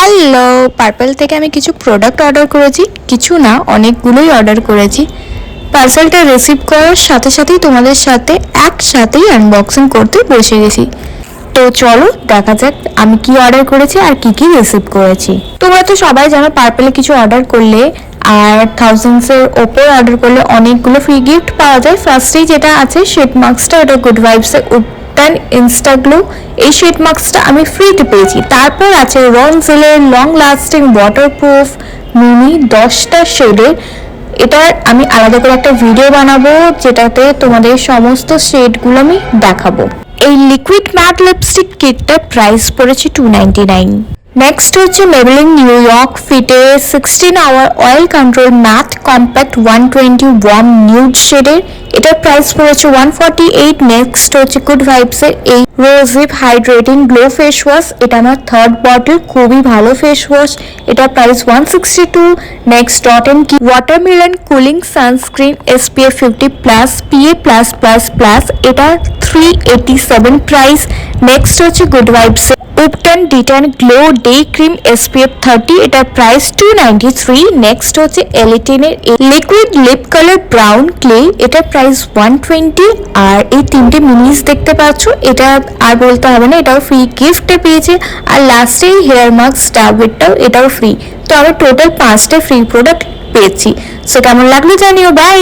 Hello, purple থেকে আমি কিছু প্রোডাক্ট অর্ডার করেছি, কিছু না অনেকগুলোই অর্ডার করেছি। পার্সেলটা রিসিভ করার সাথে সাথেই তোমাদের সাথে একসাথেই আনবক্সিং করতে বসে গেছি। তো চলো দেখা যাক আমি কি অর্ডার করেছি আর কি কি রিসিভ করেছি। তোমরা তো সবাই জানো পার্পলে কিছু অর্ডার করলে আর থাউজেন্ডসের ওপর অর্ডার করলে অনেকগুলো ফ্রি গিফট পাওয়া যায়। ফার্স্টেই যেটা আছে শেড মাস্কটা, এটা গুড ভাইবসের উডটান ইনস্টাগ্লো। এই শেড মাস্কটা আমি ফ্রিতে পেয়েছি। তারপর আছে রনজেলের লং লাস্টিং ওয়াটারপ্রুফ মিনি 10টা শেডের। এটার আমি আলাদা করে একটা ভিডিও বানাবো যেটাতে তোমাদের সমস্ত শেডগুলো আমি দেখাবো। এই লিকুইড ম্যাট লিপস্টিক কিটটার প্রাইস পড়েছে $299। নেক্সট হচ্ছে মেবেলিন নিউ ইয়র্ক ফিটে 16 hour oil control matte compact 120 warm nude শেডের। এটার প্রাইস পড়েছে $148। নেক্সট হচ্ছে গুড ভাইবসের এই rosehip hydrating glow face wash. এটা আমার থার্ড বটল, খুবই ভালো ফেস ওয়াশ। এটার price $162। Next Dot and Key watermelon cooling sunscreen SPF 50+ PA+++। এটা $387 প্রাইস। নেক্সট হচ্ছে গুড ভাইবসের ubtan detan glow day cream SPF 30। এটার প্রাইস $293। নেক্সট হচ্ছে এলিটেনের liquid lip colour brown clay. এটার প্রাইস $120। আর এই তিনটে মিনিস দেখতে পাচ্ছ, এটা আর বলতে হবে না, এটাও ফ্রি গিফটে পেয়েছে। আর লাস্টে হেয়ার মাস্ক স্টাবেরটাও, এটাও ফ্রি। তো আমি টোটাল 5টা ফ্রি প্রোডাক্ট পেয়েছি। সো কেমন লাগলো জানিও। বাই।